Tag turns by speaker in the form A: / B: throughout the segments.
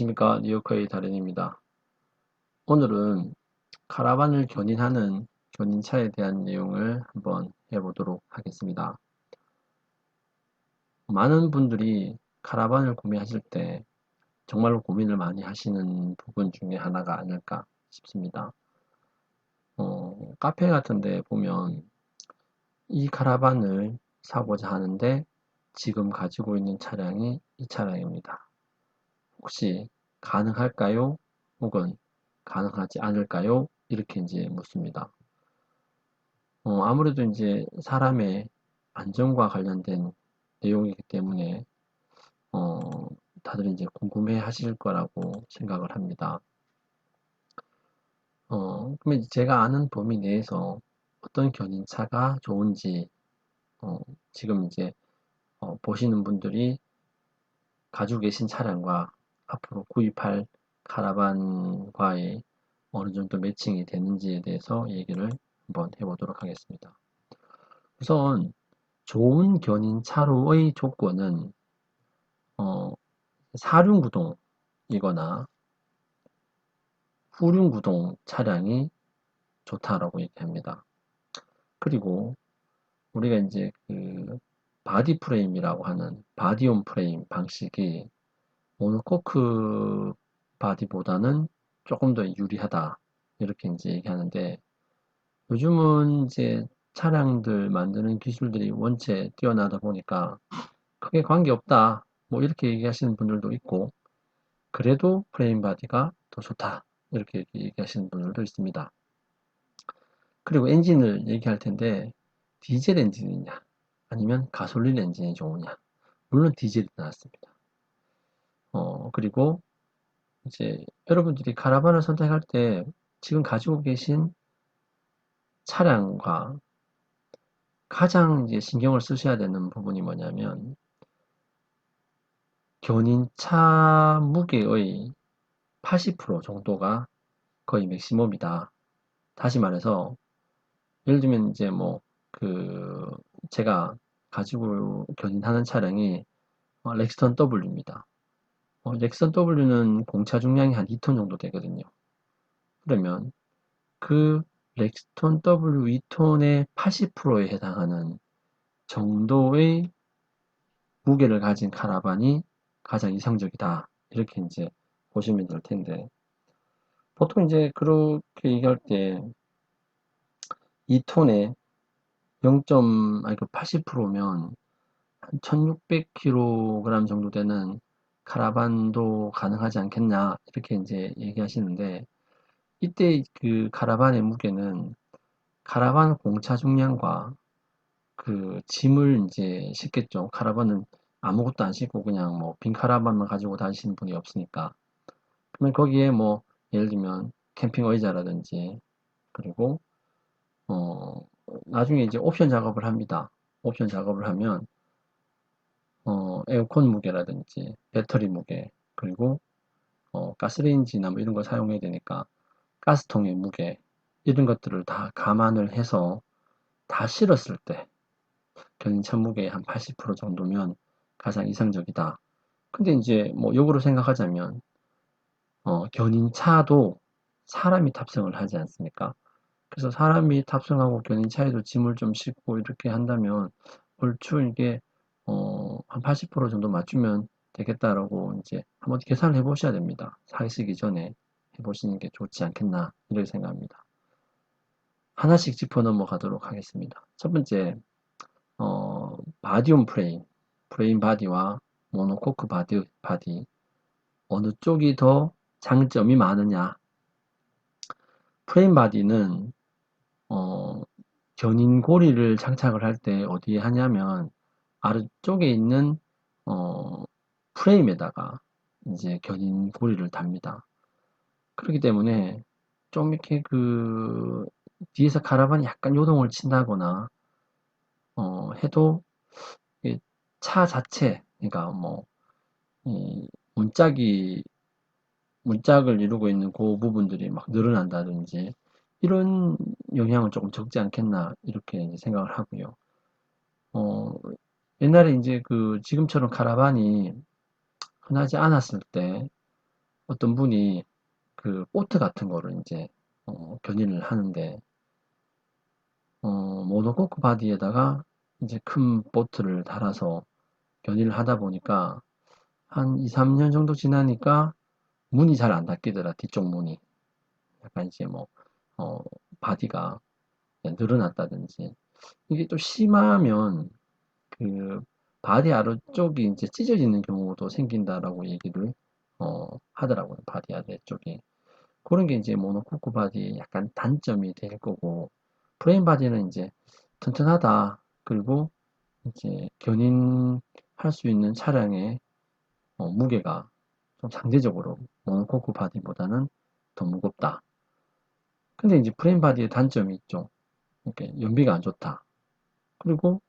A: 안녕하십니까. 뉴요커의 달인입니다. 오늘은 카라반을 견인하는 견인차에 대한 내용을 한번 해보도록 하겠습니다. 많은 분들이 카라반을 구매하실 때 정말로 고민을 많이 하시는 부분 중에 하나가 아닐까 싶습니다. 카페 같은 데 보면 이 카라반을 사고자 하는데 지금 가지고 있는 차량이 이 차량입니다. 혹시 가능할까요? 혹은 가능하지 않을까요? 이렇게 이제 묻습니다. 아무래도 이제 사람의 안전과 관련된 내용이기 때문에 어, 다들 이제 궁금해 하실 거라고 생각을 합니다. 그러면 제가 아는 범위 내에서 어떤 견인차가 좋은지 어, 지금 이제 보시는 분들이 가지고 계신 차량과 앞으로 구입할 카라반과의 어느 정도 매칭이 되는지에 대해서 얘기를 한번 해보도록 하겠습니다. 우선 좋은 견인차로의 조건은 사륜구동이거나 후륜구동 차량이 좋다라고 얘기합니다. 그리고 우리가 이제 그 바디 프레임이라고 하는 바디온 프레임 방식이 모노코크 바디보다는 조금 더 유리하다 이렇게 이제 얘기하는데, 요즘은 이제 차량들 만드는 기술들이 원체 뛰어나다 보니까 크게 관계없다 뭐 이렇게 얘기하시는 분들도 있고, 그래도 프레임 바디가 더 좋다 이렇게 얘기하시는 분들도 있습니다. 그리고 엔진을 얘기할 텐데, 디젤 엔진이냐 아니면 가솔린 엔진이 좋으냐. 물론 디젤이 나왔습니다. 그리고 이제 여러분들이 카라반을 선택할 때 지금 가지고 계신 차량과 가장 이제 신경을 쓰셔야 되는 부분이 뭐냐면, 견인차 무게의 80% 정도가 거의 맥시멈이다. 다시 말해서 예를 들면 이제 뭐 그 제가 가지고 견인하는 차량이 렉스턴 W입니다. 렉스턴 W는 공차 중량이 한 2톤 정도 되거든요. 그러면 그 렉스턴 W 2톤의 80%에 해당하는 정도의 무게를 가진 카라반이 가장 이상적이다. 이렇게 이제 보시면 될 텐데, 보통 이제 그렇게 얘기할 때 2톤에 0. 아니 그 80%면 한 1600kg 정도 되는 카라반도 가능하지 않겠냐 이렇게 이제 얘기하시는데, 이때 그 카라반의 무게는 카라반 공차 중량과 그 짐을 이제 싣겠죠. 카라반은 아무것도 안 싣고 그냥 뭐 빈 카라반만 가지고 다니시는 분이 없으니까. 그러면 거기에 뭐 예를 들면 캠핑 의자라든지, 그리고 어 나중에 이제 옵션 작업을 합니다. 옵션 작업을 하면 에어컨 무게라든지 배터리 무게, 그리고 가스레인지나 뭐 이런 걸 사용해야 되니까 가스통의 무게, 이런 것들을 다 감안을 해서 다 실었을 때 견인차 무게의 한 80% 정도면 가장 이상적이다. 근데 이제 뭐 역으로 생각하자면 견인차도 사람이 탑승을 하지 않습니까? 그래서 사람이 탑승하고 견인차에도 짐을 좀 싣고 이렇게 한다면 얼추 이게 한 80% 정도 맞추면 되겠다라고 이제 한번 계산을 해보셔야 됩니다. 사시기 전에 해보시는 게 좋지 않겠나 이렇게 생각합니다. 하나씩 짚어 넘어가도록 하겠습니다. 첫 번째, 바디온 프레임, 프레임 바디와 모노코크 바디 어느 쪽이 더 장점이 많으냐? 프레임 바디는 어, 견인고리를 장착을 할 때 어디에 하냐면 아래쪽에 있는 어, 프레임에다가 이제 견인고리를 답니다. 그렇기 때문에 좀 이렇게 그 뒤에서 카라반이 약간 요동을 친다거나 해도 차 자체, 그러니까 뭐 이 문짝이 문짝을 이루고 있는 그 부분들이 막 늘어난다든지 이런 영향은 조금 적지 않겠나 이렇게 생각을 하고요. 어, 옛날에 이제 그 지금처럼 카라반이 흔하지 않았을 때 어떤 분이 그 보트 같은 거를 이제 견인을 하는데 모노코크 바디에다가 이제 큰 보트를 달아서 견인을 하다 보니까 한 2, 3년 정도 지나니까 문이 잘 안 닫히더라. 뒤쪽 문이. 약간 이제 뭐 어, 바디가 늘어났다든지 이게 또 심하면 그 바디 아래쪽이 이제 찢어지는 경우도 생긴다라고 얘기를 하더라고요. 바디 아래쪽이. 그런 게 이제 모노코크 바디의 약간 단점이 될 거고 프레임 바디는 이제 튼튼하다. 그리고 이제 견인할 수 있는 차량의 무게가 좀 상대적으로 모노코크 바디보다는 더 무겁다. 근데 이제 프레임 바디의 단점이 있죠. 이렇게 연비가 안 좋다. 그리고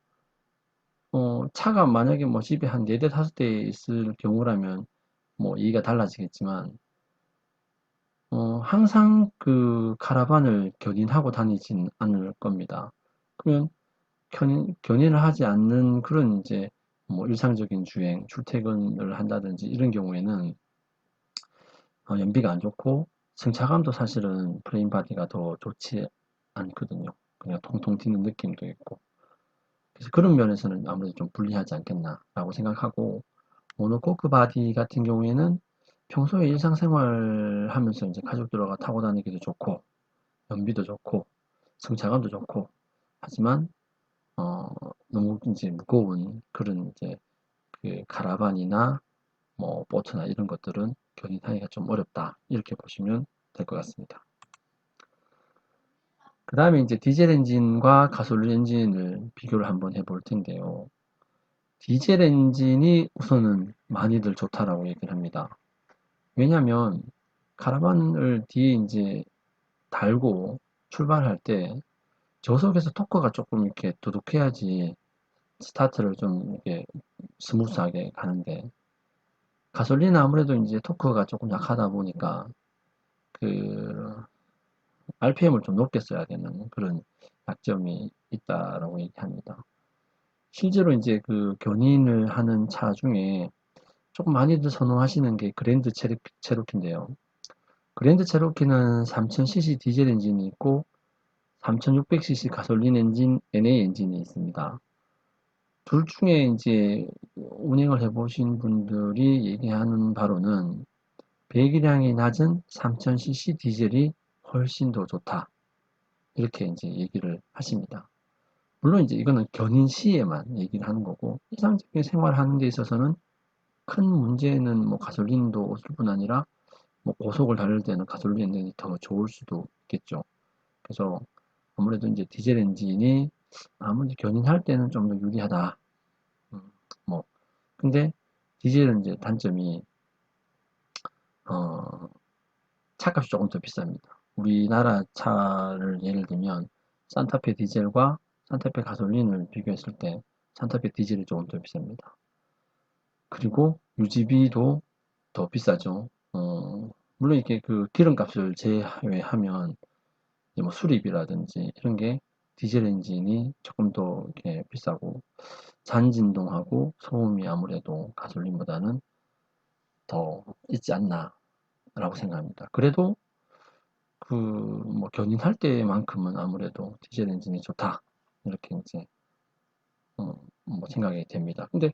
A: 차가 만약에 뭐 집에 한 4대 5대 있을 경우라면 뭐 얘기가 달라지겠지만 항상 그 카라반을 견인하고 다니진 않을 겁니다. 그러면 견인을 하지 않는 그런 이제 뭐 일상적인 주행, 출퇴근을 한다든지 이런 경우에는 연비가 안 좋고 승차감도 사실은 프레임 바디가 더 좋지 않거든요. 그냥 통통 튀는 느낌도 있고. 그래서 그런 면에서는 아무래도 좀 불리하지 않겠나라고 생각하고 모노코크 바디 같은 경우에는 평소에 일상생활 하면서 이제 가족들과 타고 다니기도 좋고 연비도 좋고 승차감도 좋고 하지만 어, 너무 이제 무거운 그런 이제 그 카라반이나 뭐 보트나 이런 것들은 견인하기가 좀 어렵다 이렇게 보시면 될 것 같습니다. 그 다음에 이제 디젤 엔진과 가솔린 엔진을 비교를 한번 해볼 텐데요. 디젤 엔진이 우선은 많이들 좋다라고 얘기를 합니다. 왜냐하면 카라반을 뒤에 이제 달고 출발할 때 저속에서 토크가 조금 이렇게 두둑해야지 스타트를 좀 이렇게 스무스하게 가는데 가솔린은 아무래도 이제 토크가 조금 약하다 보니까 그 RPM을 좀 높게 써야 되는 그런 약점이 있다라고 얘기합니다. 실제로 이제 그 견인을 하는 차 중에 조금 많이들 선호하시는 게 그랜드 체로키인데요. 그랜드 체로키는 3000cc 디젤 엔진이 있고 3600cc 가솔린 엔진 NA 엔진이 있습니다. 둘 중에 이제 운행을 해보신 분들이 얘기하는 바로는 배기량이 낮은 3000cc 디젤이 훨씬 더 좋다. 이렇게 이제 얘기를 하십니다. 물론 이제 이거는 견인 시에만 얘기를 하는 거고 일상적인 생활하는 데 있어서는 큰 문제는 뭐 가솔린도 없을 뿐 아니라 뭐 고속을 달릴 때는 가솔린 엔진이 더 좋을 수도 있겠죠. 그래서 아무래도 이제 디젤 엔진이 아무리 견인할 때는 좀 더 유리하다. 뭐 근데 디젤은 이제 단점이 어, 차값이 조금 더 비쌉니다. 우리나라 차를 예를 들면 산타페 디젤과 산타페 가솔린을 비교했을 때 산타페 디젤이 조금 더 비쌉니다. 그리고 유지비도 더 비싸죠. 물론 이렇게 그 기름값을 제외하면 뭐 수리비라든지 이런 게 디젤 엔진이 조금 더 이렇게 비싸고 잔진동하고 소음이 아무래도 가솔린보다는 더 있지 않나라고 생각합니다. 그래도 그 뭐 견인할 때만큼은 아무래도 디젤 엔진이 좋다 이렇게 이제 뭐 생각이 됩니다. 근데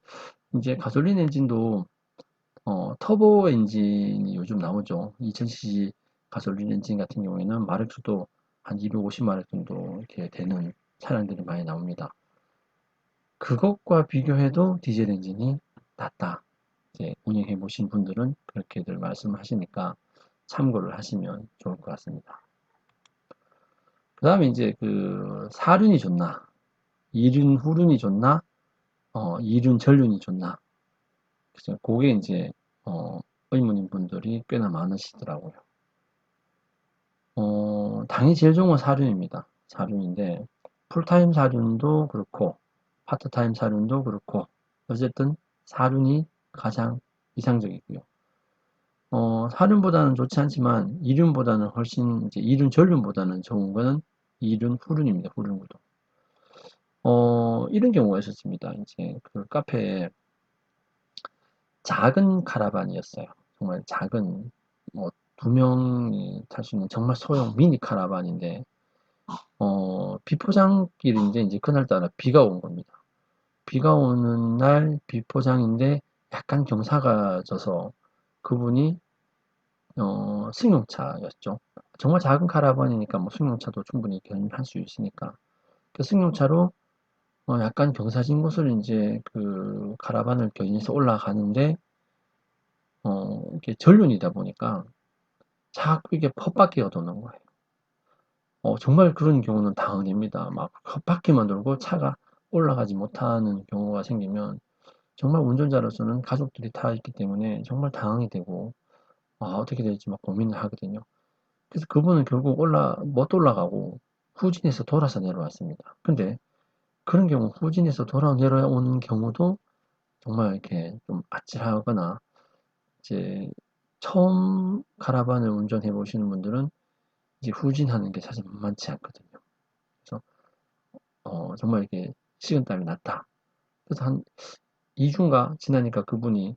A: 이제 가솔린 엔진도 터보 엔진이 요즘 나오죠. 2000cc 가솔린 엔진 같은 경우에는 마력수도 한 250마력 정도 이렇게 되는 차량들이 많이 나옵니다. 그것과 비교해도 디젤 엔진이 낫다. 이제 운영해 보신 분들은 그렇게들 말씀하시니까 참고를 하시면 좋을 것 같습니다. 그 다음에 이제 그 사륜이 좋나, 이륜 후륜이 좋나, 이륜 전륜이 좋나. 그래서 그게 이제 의문인 분들이 꽤나 많으시더라고요. 당연히 제일 좋은 건 사륜입니다. 사륜인데 풀타임 사륜도 그렇고 파트타임 사륜도 그렇고 어쨌든 사륜이 가장 이상적이고요. 사륜보다는 좋지 않지만 이륜보다는 훨씬 이제 이륜 전륜보다는 좋은 거는 이륜 후륜입니다. 후륜구도. 이런 경우가 있었습니다. 이제 그 카페에 작은 카라반이었어요. 정말 작은. 뭐, 두 명이 탈 수 있는 정말 소형 미니 카라반인데, 비포장길인데, 이제 그날따라 비가 온 겁니다. 비가 오는 날 비포장인데, 약간 경사가 져서 그분이, 승용차였죠. 정말 작은 카라반이니까 뭐 승용차도 충분히 견인할 수 있으니까. 그 승용차로 약간 경사진 곳을 이제 그 카라반을 견인해서 올라가는데, 이게 전륜이다 보니까 자꾸 이게 헛바퀴가 도는 거예요. 정말 그런 경우는 다운입니다. 막 헛바퀴만 돌고 차가 올라가지 못하는 경우가 생기면 정말 운전자로서는 가족들이 타 있기 때문에 정말 당황이 되고, 어떻게 될지 막 고민을 하거든요. 그래서 그분은 결국 못 올라가고 후진해서 돌아서 내려왔습니다. 근데 그런 경우 후진해서 돌아 내려오는 경우도 정말 이렇게 좀 아찔하거나, 이제 처음 카라반을 운전해 보시는 분들은 이제 후진하는 게 사실 만만치 않거든요. 그래서 정말 이렇게 식은땀이 났다. 그래서 한 2주인가 지나니까 그분이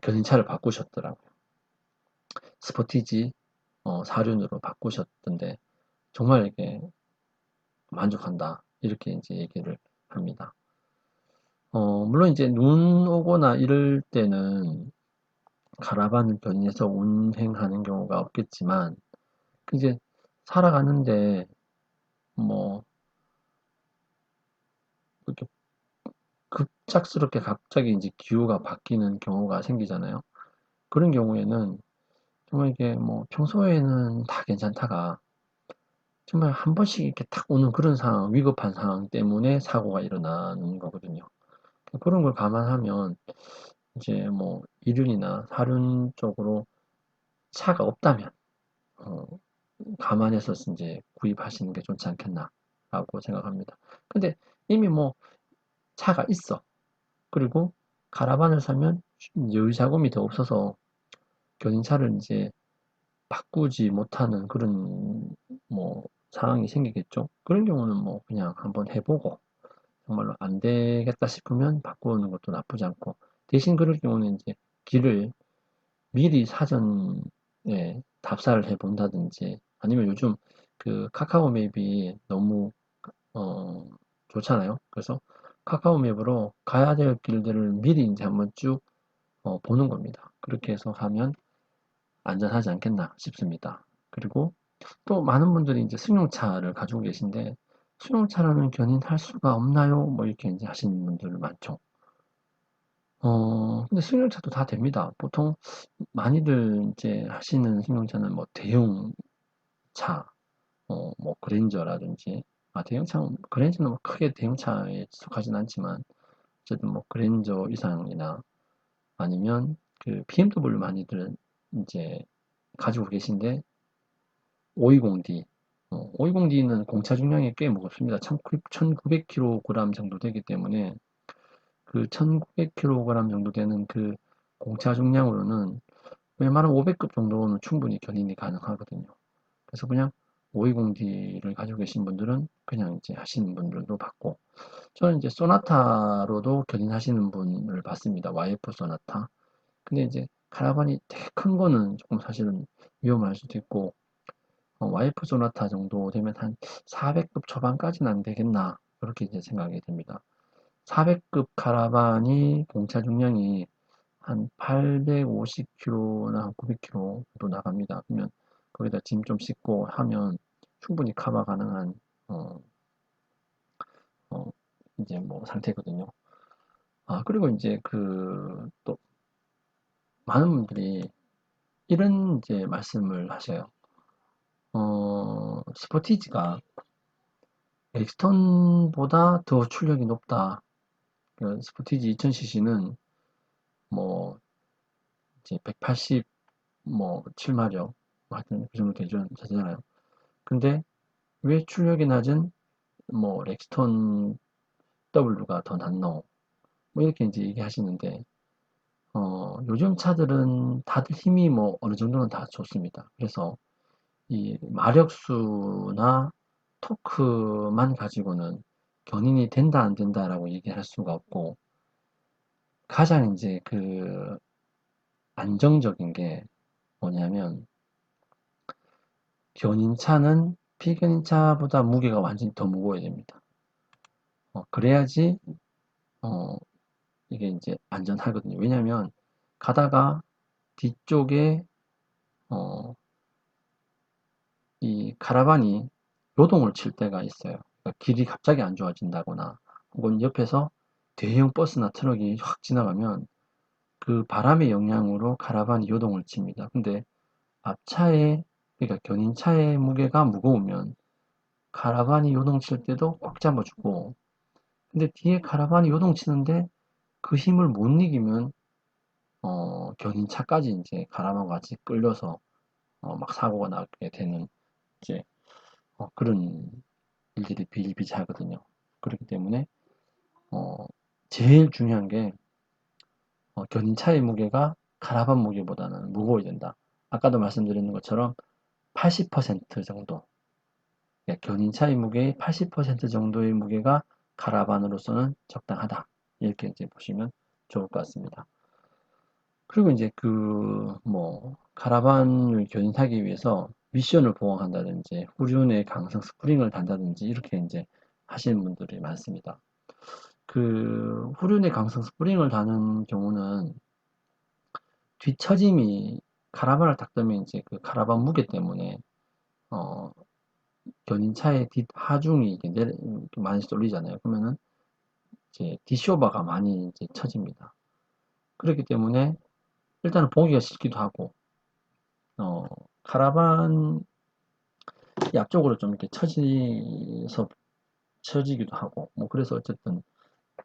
A: 견인차를 바꾸셨더라고요. 스포티지 4륜으로 바꾸셨던데 정말 이렇게 만족한다. 이렇게 이제 얘기를 합니다. 물론 이제 눈 오거나 이럴 때는 가라반을 견인해서 운행하는 경우가 없겠지만, 이제 살아가는데 뭐 이렇게 급작스럽게 갑자기 이제 기후가 바뀌는 경우가 생기잖아요. 그런 경우에는 정말 이게 뭐 평소에는 다 괜찮다가 정말 한 번씩 이렇게 탁 오는 그런 상황, 위급한 상황 때문에 사고가 일어나는 거거든요. 그런 걸 감안하면 이제 뭐 이륜이나 사륜 쪽으로 차가 없다면 어, 감안해서 이제 구입하시는 게 좋지 않겠나라고 생각합니다. 근데 이미 뭐 차가 있어. 그리고 카라반을 사면 여유자금이 더 없어서 견인차를 이제 바꾸지 못하는 그런 뭐 상황이 생기겠죠. 그런 경우는 뭐 그냥 한번 해보고 정말로 안 되겠다 싶으면 바꾸는 것도 나쁘지 않고, 대신 그럴 경우는 이제 길을 미리 사전에 답사를 해 본다든지, 아니면 요즘 그 카카오 맵이 너무 어, 좋잖아요. 그래서 카카오 맵으로 가야 될 길들을 미리 이제 한번 쭉 보는 겁니다. 그렇게 해서 하면 안전하지 않겠나 싶습니다. 그리고 또 많은 분들이 이제 승용차를 가지고 계신데, 승용차로는 견인할 수가 없나요? 뭐 이렇게 이제 하시는 분들 많죠. 근데 승용차도 다 됩니다. 보통 많이들 이제 하시는 승용차는 뭐 대형차, 뭐 그랜저라든지, 대형차, 그랜저는 뭐 크게 대형차에 속하진 않지만, 어쨌든 뭐 그랜저 이상이나 아니면 그 BMW 많이들 이제 가지고 계신데, 520D. 520D는 공차 중량이 꽤 무겁습니다. 1900kg 정도 되기 때문에 그 1900kg 정도 되는 그 공차 중량으로는 웬만한 500급 정도는 충분히 견인이 가능하거든요. 그래서 그냥 520D를 가지고 계신 분들은 그냥 이제 하시는 분들도 봤고, 저는 이제 소나타로도 견인하시는 분을 봤습니다. YF 소나타. 근데 이제 카라반이 되게 큰 거는 조금 사실은 위험할 수도 있고, 와이프 소나타 정도 되면 한 400급 초반까지는 안 되겠나, 그렇게 이제 생각이 듭니다. 400급 카라반이 공차 중량이 한 850kg나 900kg 정도 나갑니다. 그러면 거기다 짐 좀 싣고 하면 충분히 커버 가능한 어, 어, 이제 뭐 상태거든요. 그리고 이제 그 또 많은 분들이 이런 이제 말씀을 하셔요. 스포티지가 엑스턴보다 더 출력이 높다. 그 스포티지 2000cc는 뭐 이제 180 뭐 7마력 하여튼 그 정도 되잖아요. 근데 왜 출력이 낮은 뭐 렉스턴 W가 더 낫노? 뭐 이렇게 이제 얘기하시는데, 요즘 차들은 다들 힘이 뭐 어느 정도는 다 좋습니다. 그래서 이 마력수나 토크만 가지고는 견인이 된다 안 된다라고 얘기할 수가 없고, 가장 이제 그 안정적인 게 뭐냐면, 견인차는 피견인차보다 무게가 완전히 더 무거워야 됩니다. 그래야지, 어, 이게 이제 안전하거든요. 왜냐면, 가다가 뒤쪽에, 어, 이 카라반이 요동을 칠 때가 있어요. 그러니까 길이 갑자기 안 좋아진다거나, 혹은 옆에서 대형 버스나 트럭이 확 지나가면 그 바람의 영향으로 카라반이 요동을 칩니다. 근데 앞차에, 그러니까 견인차의 무게가 무거우면 카라반이 요동칠 때도 꽉 잡아주고, 근데 뒤에 카라반이 요동치는데 그 힘을 못 이기면 견인차까지 이제 카라반과 같이 끌려서 막 사고가 나게 되는 이제 그런 일들이 비일비재하거든요. 그렇기 때문에 어, 제일 중요한 게 견인차의 무게가 카라반 무게보다는 무거워야 된다. 아까도 말씀드린 것처럼 80% 정도, 견인차의 무게의 80% 정도의 무게가 카라반으로서는 적당하다. 이렇게 이제 보시면 좋을 것 같습니다. 그리고 이제 카라반을 견인하기 위해서 미션을 보강한다든지, 후륜에 강성 스프링을 단다든지, 이렇게 이제 하시는 분들이 많습니다. 그, 후륜에 강성 스프링을 다는 경우는 뒤처짐이 카라반을 딱 뜨면 이제 그 카라반 무게 때문에, 어, 견인차의 뒷 하중이 많이 쏠리잖아요. 그러면은 이제 뒷쇼바가 많이 이제 처집니다. 그렇기 때문에 일단은 보기가 싫기도 하고, 어, 카라반 앞쪽으로 좀 이렇게 처지기도 하고, 뭐 그래서 어쨌든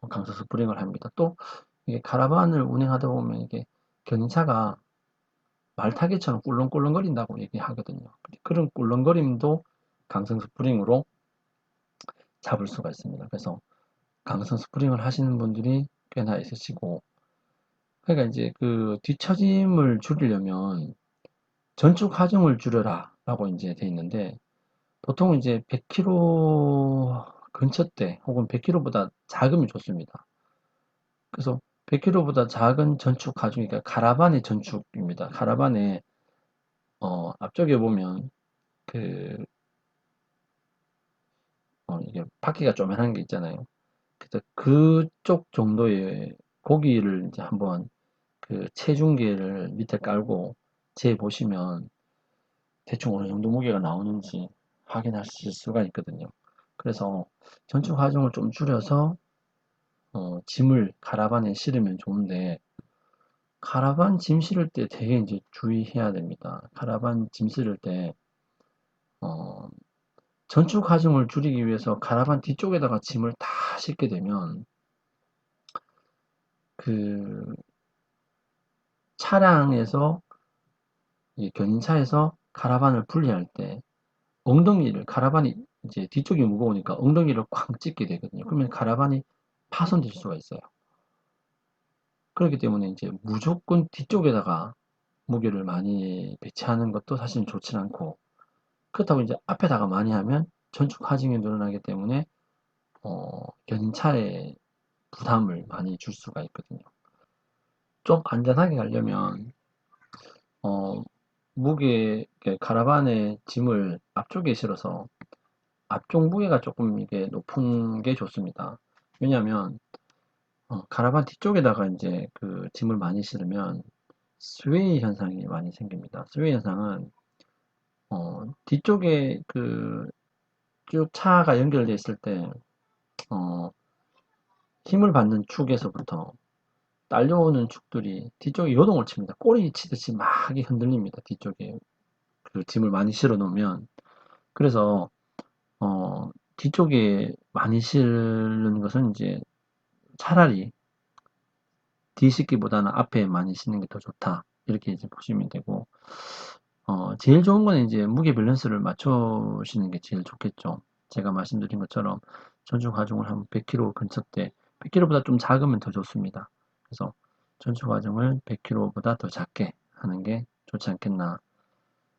A: 강사 스프링을 합니다. 또 이게 카라반을 운행하다 보면 이게 견인차가 말타기처럼 꿀렁꿀렁거린다고 얘기하거든요. 그런 꿀렁거림도 강성 스프링으로 잡을 수가 있습니다. 그래서 강성 스프링을 하시는 분들이 꽤나 있으시고, 그러니까 이제 그 뒤처짐을 줄이려면 전축 하중을 줄여라 라고 이제 돼 있는데, 보통 이제 100km 근처대 혹은 100km보다 작으면 좋습니다. 그래서 100km보다 작은 전축 하중, 그러니까 카라반의 전축입니다. 카라반의 앞쪽에 보면 그 이게 바퀴가 쪼매난 게 있잖아요. 그래서 그쪽 정도의 고기를 이제 한번 그 체중계를 밑에 깔고 재 보시면 대충 어느 정도 무게가 나오는지 확인하실 수가 있거든요. 그래서 전축 하중을 좀 줄여서 짐을 카라반에 실으면 좋은데, 카라반 짐 실을 때 되게 이제 주의해야 됩니다. 카라반 짐 실을 때 어, 전축 하중을 줄이기 위해서 카라반 뒤쪽에다가 짐을 다 싣게 되면 그 차량에서 견인차에서 카라반을 분리할 때 엉덩이를, 카라반이 이제 뒤쪽이 무거우니까 엉덩이를 쾅 찍게 되거든요. 그러면 카라반이 파손될 수가 있어요. 그렇기 때문에 이제 무조건 뒤쪽에다가 무게를 많이 배치하는 것도 사실 좋지 않고, 그렇다고 이제 앞에다가 많이 하면 전축 하중이 늘어나기 때문에 견인차에 부담을 많이 줄 수가 있거든요. 좀 안전하게 가려면 어, 카라반의 짐을 앞쪽에 실어서 앞쪽 무게가 조금 이게 높은 게 좋습니다. 왜냐하면 카라반 뒤쪽에다가 이제 그 짐을 많이 실으면 스웨이 현상이 많이 생깁니다. 스웨이 현상은 뒤쪽에 그 쭉 차가 연결되어 있을 때 어, 힘을 받는 축에서부터 딸려오는 축들이 뒤쪽에 요동을 칩니다. 꼬리 치듯이 막 흔들립니다. 뒤쪽에 그 짐을 많이 실어 놓으면. 그래서 뒤쪽에 많이 실는 것은 이제 차라리 뒤싣기보다는 앞에 많이 싣는 게 더 좋다. 이렇게 이제 보시면 되고, 제일 좋은 거는 이제 무게 밸런스를 맞추시는 게 제일 좋겠죠. 제가 말씀드린 것처럼 전축 하중을 한 100km 근처대, 100km보다 좀 작으면 더 좋습니다. 그래서 전축 하중을 100km보다 더 작게 하는 게 좋지 않겠나.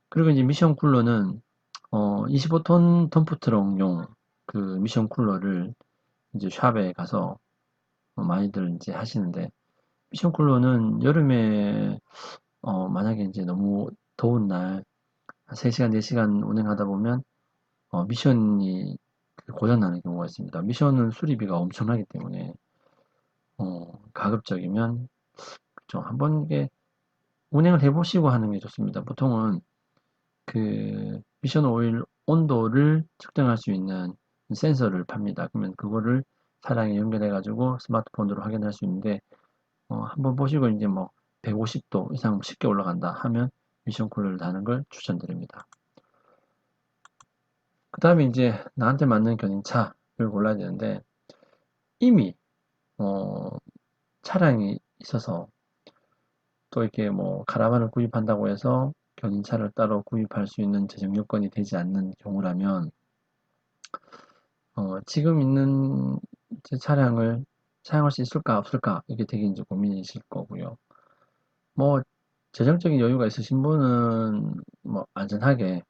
A: 그리고 이제 미션 쿨러는 25톤 덤프 트럭용 그 미션 쿨러를 이제 샵에 가서 많이들 이제 하시는데, 미션 쿨러는 여름에 만약에 이제 너무 더운 날, 한 3시간, 4시간 운행하다 보면 미션이 고장나는 경우가 있습니다. 미션은 수리비가 엄청나기 때문에 가급적이면 그쵸. 한번 이게 운행을 해보시고 하는 게 좋습니다. 보통은 그 미션 오일 온도를 측정할 수 있는 센서를 팝니다. 그러면 그거를 차량에 연결해 가지고 스마트폰으로 확인할 수 있는데 한번 보시고 이제 뭐 150도 이상 쉽게 올라간다 하면 미션 쿨러를 다는 걸 추천드립니다. 그 다음에 이제 나한테 맞는 견인차를 골라야 되는데 이미 어, 차량이 있어서 또 이렇게 뭐 카라반을 구입한다고 해서 견인차를 따로 구입할 수 있는 재정 요건이 되지 않는 경우라면 지금 있는 제 차량을 사용할 수 있을까 없을까 이게 되게 이제 고민이실 거고요. 뭐 재정적인 여유가 있으신 분은 뭐 안전하게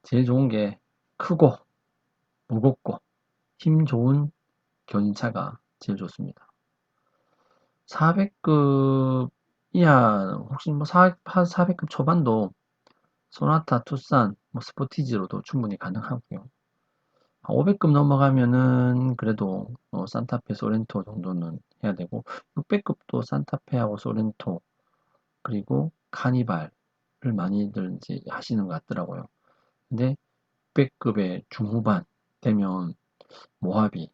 A: 제일 좋은 게 크고 무겁고 힘 좋은 견인차가 제일 좋습니다. 400급 이하 혹시 뭐 400급 초반도 소나타, 투싼, 뭐 스포티지로도 충분히 가능하고요. 500급 넘어가면은 그래도 산타페, 소렌토 정도는 해야 되고 600급도 산타페하고 소렌토 그리고 카니발을 많이들 이제 하시는 것 같더라고요. 근데 600급의 중후반 되면 모하비,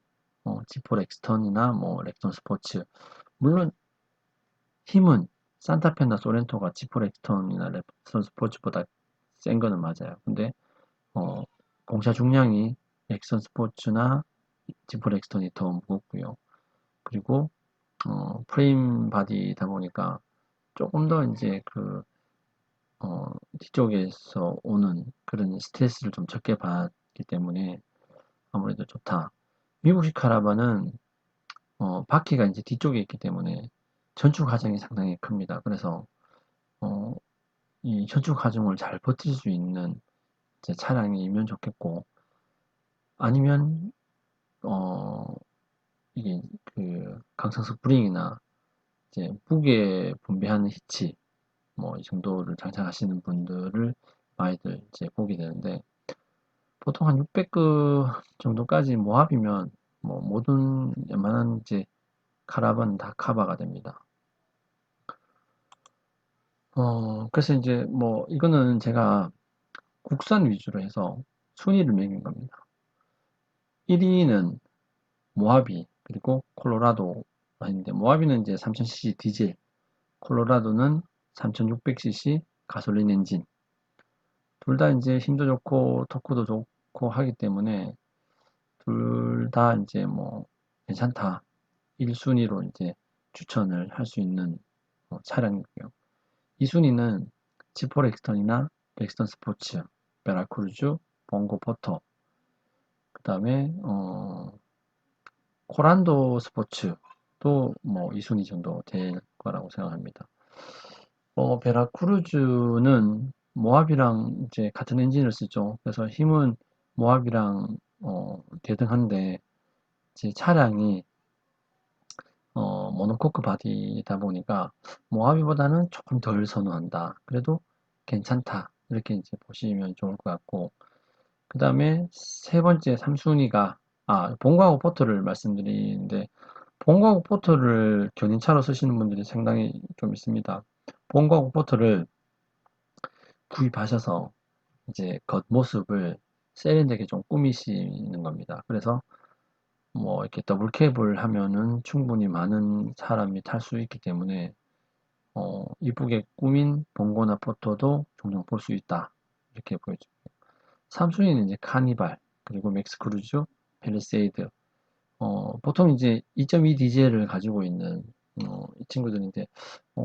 A: 지포 렉스턴이나 뭐 렉턴 스포츠 물론 힘은 산타페나 소렌토가 지포 렉스턴이나 렉턴 스포츠보다 센 거는 맞아요. 근데 어, 공차 중량이 렉선 스포츠나 지프 렉스턴이 더 무겁고요. 그리고 프레임 바디다 보니까 조금 더 이제 뒤쪽에서 오는 그런 스트레스를 좀 적게 받기 때문에 아무래도 좋다. 미국식 카라반은 바퀴가 이제 뒤쪽에 있기 때문에 전축 하중이 상당히 큽니다. 그래서 어, 이 전축 하중을 잘 버틸 수 있는 이제 차량이면 좋겠고 아니면 어, 이게 강상석 브링이나 이제 무게 분배하는 히치 뭐 이 정도를 장착하시는 분들을 많이들 이제 보게 되는데 보통 한 600급 정도까지 모합이면 뭐 모든 웬만한 이제 카라반 다 커버가 됩니다. 그래서 이제 뭐 이거는 제가 국산 위주로 해서 순위를 매긴 겁니다. 1위는 모하비 그리고 콜로라도 아닌데 모하비는 이제 3000cc 디젤 콜로라도는 3600cc 가솔린 엔진. 둘 다 이제 힘도 좋고 토크도 좋고 하기 때문에 둘 다 이제 뭐 괜찮다. 1순위로 이제 추천을 할 수 있는 차량이고요. 2순위는 지포 렉스턴이나 렉스턴 스포츠, 베라크루즈, 봉고 포터, 그 다음에 코란도 스포츠도 뭐 2순위 정도 될 거라고 생각합니다. 베라크루즈는 모하비랑 이제 같은 엔진을 쓰죠. 그래서 힘은 모하비랑 대등한데 제 차량이 모노코크 바디다 보니까 모하비보다는 조금 덜 선호한다. 그래도 괜찮다. 이렇게 이제 보시면 좋을 것 같고 그 다음에 세 번째 3순위가 본거하고 포터를 말씀드리는데 본거하고 포터를 견인차로 쓰시는 분들이 상당히 좀 있습니다. 본거하고 포터를 구입하셔서 이제 겉모습을 세련되게 좀 꾸미시는 겁니다. 그래서 뭐 이렇게 더블 캡을 하면은 충분히 많은 사람이 탈 수 있기 때문에 이쁘게 꾸민 봉고나 포토도 종종 볼 수 있다. 이렇게 보여줍니다. 3순위는 이제 카니발, 그리고 맥스크루즈, 펠리세이드. 보통 이제 2.2 디젤을 가지고 있는 이 친구들인데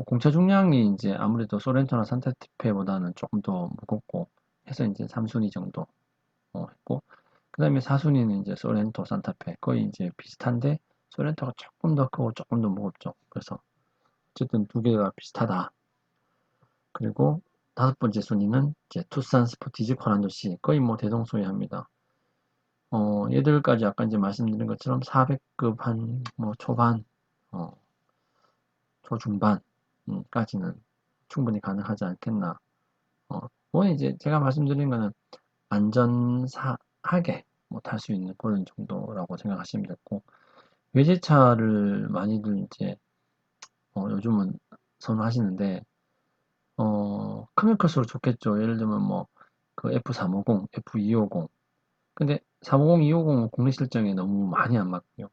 A: 공차 중량이 이제 아무래도 소렌토나 산타페보다는 조금 더 무겁고 해서 이제 3순위 정도 했고 그 다음에 4순위는 이제 소렌토, 산타페 거의 이제 비슷한데 소렌토가 조금 더 크고 조금 더 무겁죠. 그래서 어쨌든 두 개가 비슷하다. 그리고 다섯 번째 순위는 이제 투싼 스포티지 코란도 C 거의 뭐 대동소이합니다. 얘들까지 아까 이제 말씀드린 것처럼 400급 한 뭐 초반 어, 초중반까지는 충분히 가능하지 않겠나. 그건 이제 제가 말씀드린 거는 안전하게 뭐 탈 수 있는 그런 정도라고 생각하시면 됐고, 외제차를 많이들 이제 요즘은 선호하시는데, 크면 클수록 좋겠죠. 예를 들면 뭐 그 F350, F250. 근데 350, 250은 국내 실정에 너무 많이 안 맞고요.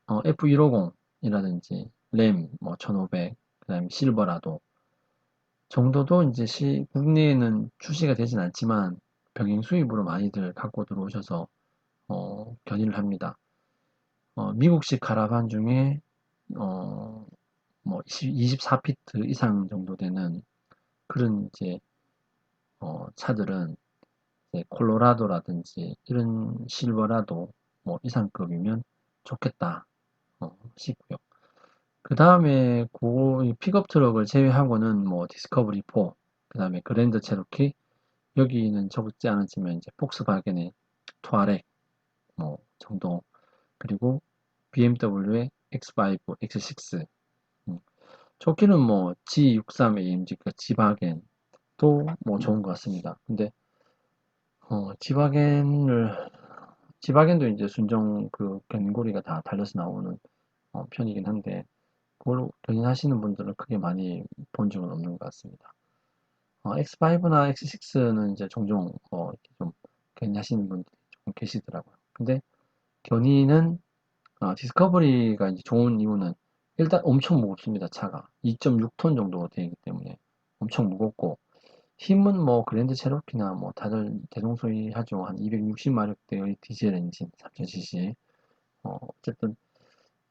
A: F150이라든지 램 뭐 1500, 그다음에 실버라도 정도도 이제 국내에는 출시가 되진 않지만 병행 수입으로 많이들 갖고 들어오셔서 견인을 합니다. 미국식 카라반 중에 어, 뭐 24피트 이상 정도 되는 그런 이제 차들은 이제 콜로라도라든지 이런 실버라도 뭐 이상급이면 좋겠다 싶고요. 그 다음에 픽업 트럭을 제외하고는 뭐 디스커버리 4, 그 다음에 그랜드 체로키, 여기는 적지 않았지만 이제 폭스바겐의 투아렉 뭐 정도, 그리고 BMW의 X5, X6. 좋기는 뭐 G63 AMG, 그 지바겐도 뭐 좋은 것 같습니다. 근데 지바겐도 이제 순정 그 견고리가 다 달려서 나오는 편이긴 한데, 그걸 견인하시는 분들은 크게 많이 본 적은 없는 것 같습니다. X5나 X6는 이제 종종 이렇게 좀 견인하시는 분들이 조금 계시더라고요. 근데 견인은 디스커버리가 이제 좋은 이유는 일단 엄청 무겁습니다. 차가 2.6톤 정도 되기 때문에 엄청 무겁고, 힘은 뭐 그랜드 체로키나 뭐 다들 대동소이하죠. 한 260마력대의 디젤 엔진 3000cc. 어쨌든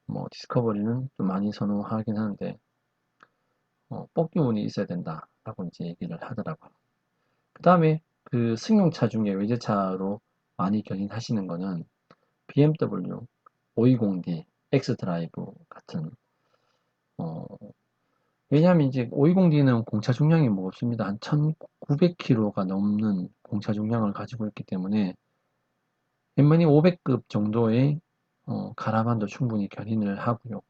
A: 뭐 디스커버리는 좀 많이 선호하긴 하는데, 뽑기운이 있어야 된다라고 이제 얘기를 하더라고요. 그 다음에 그 승용차 중에 외제차로 많이 견인하시는 거는 BMW 520D X드라이브 같은, 어, 왜냐하면 이제 520D는 공차 중량이 무겁습니다. 한 1900kg가 넘는 공차 중량을 가지고 있기 때문에 웬만히 500급 정도의 가라반도 충분히 견인을 하고요.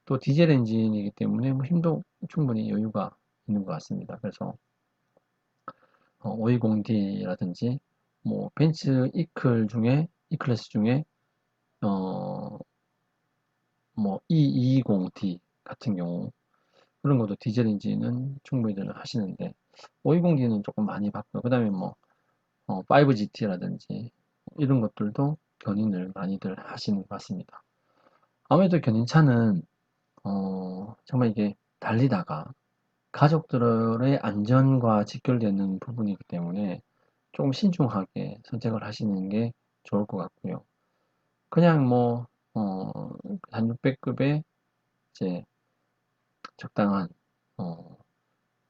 A: 또 디젤 엔진이기 때문에 뭐 힘도 충분히 여유가 있는 것 같습니다. 그래서 520D라든지 뭐 벤츠 E클래스 중에 어, 뭐 E220D 같은 경우, 그런 것도 디젤 엔진은 충분히들 하시는데 520D는 조금 많이 받고요. 그 다음에 뭐 5GT라든지 이런 것들도 견인을 많이들 하시는 것 같습니다. 아무래도 견인차는 정말 이게 달리다가 가족들의 안전과 직결되는 부분이기 때문에 조금 신중하게 선택을 하시는 게 좋을 것 같고요. 그냥 뭐, 한 600급의 이제 적당한, 어,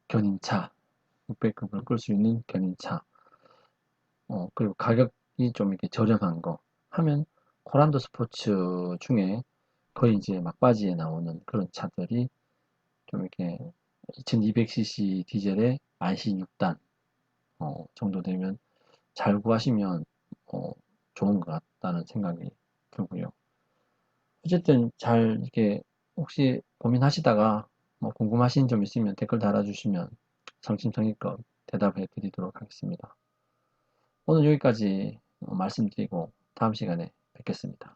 A: 견인차, 600급을 끌 수 있는 견인차, 그리고 가격이 좀 이렇게 저렴한 거 하면 코란도 스포츠 중에 거의 이제 막바지에 나오는 그런 차들이 좀 이렇게 2200cc 디젤의 RC6단 정도 되면 잘 구하시면 좋은 것 같다는 생각이 들고요. 어쨌든 잘 이렇게 혹시 고민하시다가 뭐 궁금하신 점 있으면 댓글 달아주시면 성심성의껏 대답해 드리도록 하겠습니다. 오늘 여기까지 말씀드리고 다음 시간에 뵙겠습니다.